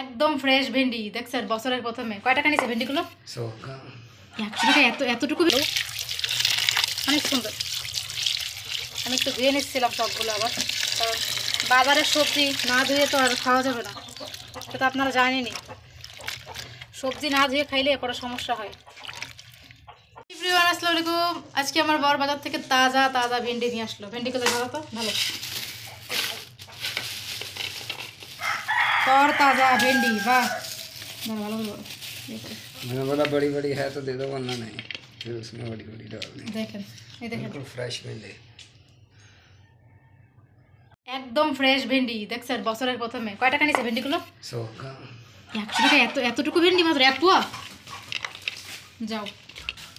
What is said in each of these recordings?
একদম ফ্রেশ ভেন্ডি দেখছেন বছরের প্রথমে। কয় টাকা নিছে ভেন্ডিগুলো? 100 টাকা। এতটুকু অনেক সুন্দর। আমি একটু ধুয়ে নিচ্ছিলাম সবগুলো আবার, কারণ বাজারের সবজি না ধুয়ে তো আর খাওয়া যাবে না, সেটা আপনারা জানেনই। সবজি না ধুয়ে খাইলে পরে সমস্যা হয়। আসসালামু আলাইকুম। আজকে আমার বর বাজার থেকে তাজা তাজা ভেন্ডি নিয়ে আসলো। ভেন্ডি কোথায় ভালো তো ভালো और ताज़ा भिंडी। वाह मैंने बोला बड़ी बड़ी है तो दे दो, वरना नहीं, फिर उसमें बड़ी बड़ी डालनी। देखें ये देखें बिल्कुल फ्रेश भिंडी, একদম ফ্রেশ ভেন্ডি দেখছেন বছরের প্রথমে। কয় টাকা নিছে ভেন্ডিগুলো? 100 का। 100 টাকা। এতটুকু ভেন্ডি মাত্র 1 পোয়া। যাও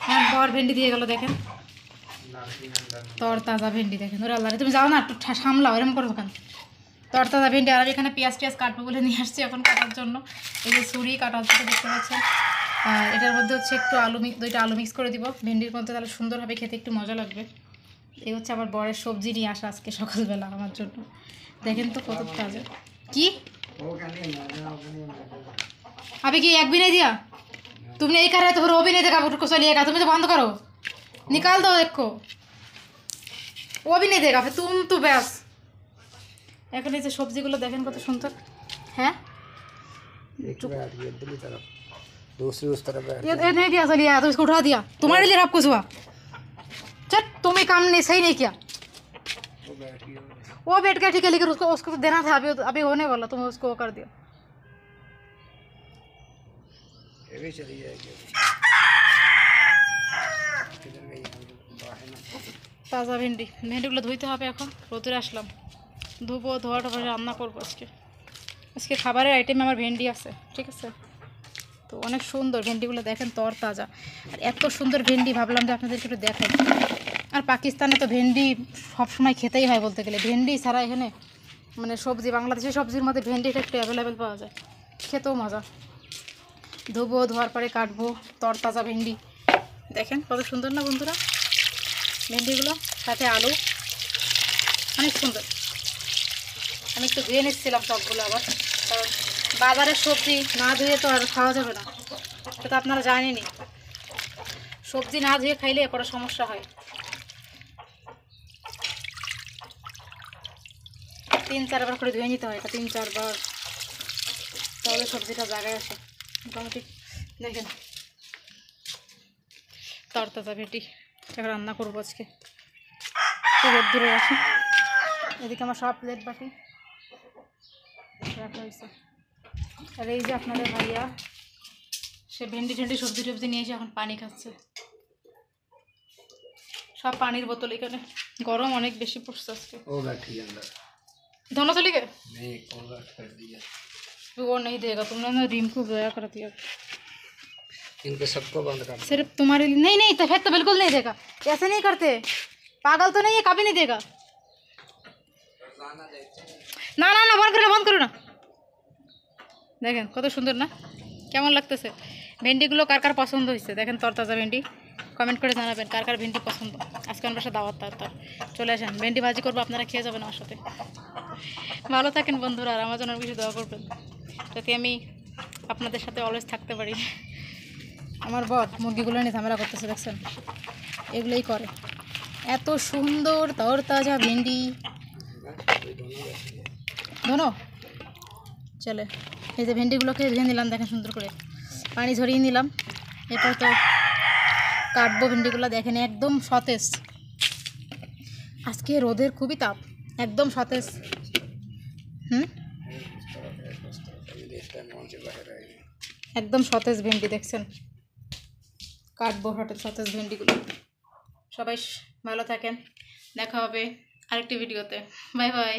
হ্যাঁ, বর ভেন্ডি দিয়ে গেল। দেখেন তরতাজা ভেন্ডি। দেখেন ওরা আল্লাহ, তুমি যাও না একটু সামলাও, এরকম করো কেন? তরতাজা ভেন্ডি। আর এখানে পেঁয়াজ টিয়াজ কাটবো বলে নিয়ে আসছি এখন কাটার জন্য। এই যে ছুরি কাটার জন্য দেখতে পাচ্ছেন। আর এটার মধ্যে হচ্ছে একটু দুইটা আলু মিক্স করে দিব ভেন্ডির মধ্যে, তাহলে সুন্দর হবে খেতে, একটু মজা লাগবে। এই হচ্ছে আমার বরের সবজি নিয়ে আসা আজকে সকালবেলা আমার জন্য। দেখেন তো কত তাজা। কি अभी की एक भी नहीं दिया तुमने? यही कर रहे तो फिर वो भी नहीं देगा उसको, चलिएगा तुम्हें तो बंद करो, निकाल दो एक को, वो भी नहीं देगा फिर तुम तो बस। এখন এই যে সবজিগুলো দেখেন কত সুন্দর। হ্যাঁ एक बैठ गई इधर की तरफ, दूसरी उस तरफ बैठ ये नहीं दिया, चलिए तो इसको उठा दिया। तुम्हारे लिए आप कुछ हुआ? चल तुम्हें काम नहीं सही नहीं किया। वो बैठ गई, वो बैठ गया ठीक है, लेकिन उसको उसको देना था, अभी होने वाला, तुम उसको कर दिया। ये भी चली जाएगी। किधर गई बाहर ना? তাজা ভেন্ডি। ভেন্ডিগুলো ধুইতে হবে এখন, রোদে আসলাম, ধুবো, ধোয়াটা পরে রান্না করবো। আজকে খাবারের আইটেমে আমার ভেন্ডি আছে, ঠিক আছে। তো অনেক সুন্দর ভেন্ডিগুলো দেখেন, তর তাজা। আর এত সুন্দর ভেন্ডি ভাবলাম যে আপনাদেরকে একটু দেখাই। আর পাকিস্তানে তো ভেন্ডি সবসময় খেতেই হয় বলতে গেলে। ভেন্ডি ছাড়া এখানে মানে সবজি, বাংলাদেশের সবজির মধ্যে ভেন্ডিটা একটু অ্যাভেলেবেল পাওয়া যায়, খেতেও মজা। ধুবো, ধোয়ার পরে কাটবো তর তাজা ভেন্ডি। দেখেন কত সুন্দর না বন্ধুরা ভেন্ডিগুলো, সাথে আলু, অনেক সুন্দর। আমি একটু ধুয়ে নিচ্ছিলাম সবগুলো আবার, কারণ বাজারের সবজি না ধুয়ে তো আর খাওয়া যাবে না, সেটা আপনারা জানেনই। সবজি না ধুয়ে খাইলে পরে সমস্যা হয়। 3-4 বার করে ধুয়ে নিতে হয়, এটা 3-4 বার, তাহলে সবজিটা জায়গায় আসে মোটামুটি। দেখেন তরতাজা ভেন্ডি, এটা রান্না করবো আজকে। দূরে রাখি। এদিকে আমার সব প্লেট বাটি রাখা হয়েছে। আর এই যে আপনাদের ভাইয়া, সে ভেন্ডি ঠেন্ডি সবজি টবজি নিয়ে এসে এখন পানি খাচ্ছে। সব পানির বোতল এখানে, গরম অনেক বেশি পড়ছে আজকে। वो बैठी है अंदर, दोनों चली गए? नहीं वो बैठ कर दिया। वो नहीं देगा, तुमने ना रीम को गया कर दिया। इनके सबको बंद कर। सिर्फ तुम्हारे लिए नहीं, नहीं तो फिर तो बिल्कुल नहीं देगा, ऐसे नहीं करते, पागल तो नहीं है, कभी नहीं देगा। না না না, বন্ধ করো না। দেখেন কত সুন্দর না, কেমন লাগতেছে ভেন্ডিগুলো? কার কার পছন্দ হয়েছে দেখেন তরতাজা ভেন্ডি, কমেন্ট করে জানাবেন কার কার ভেন্ডি পছন্দ। আজকে আমার বাসা দাওয়াত, তার চলে আসেন, ভেন্ডি ভাজি করবো, আপনারা খেয়ে যাবেন আমার সাথে। ভালো থাকেন বন্ধুরা, আর আমার জন্য কিছু দোয়া করবেন যাতে আমি আপনাদের সাথে অলওয়েজ থাকতে পারি। আমার বর মুরগিগুলো নিয়ে ঝামেলা করতেছে, দেখছেন এগুলোই করে। এত সুন্দর তরতাজা ভেন্ডি ধরো। চলে এই যে ভেন্ডিগুলোকে ধুয়ে নিলাম, দেখেন সুন্দর করে পানি ঝরিয়ে নিলাম। এরপর তো কাটবো ভেন্ডিগুলো। দেখেন একদম সতেজ, আজকে রোদের খুবই তাপ, একদম সতেজ। একদম সতেজ ভেন্ডি দেখছেন, কাটবো সতেজ ভেন্ডিগুলো। সবাই ভালো থাকেন, দেখা হবে আরেকটি ভিডিওতে। Bye bye.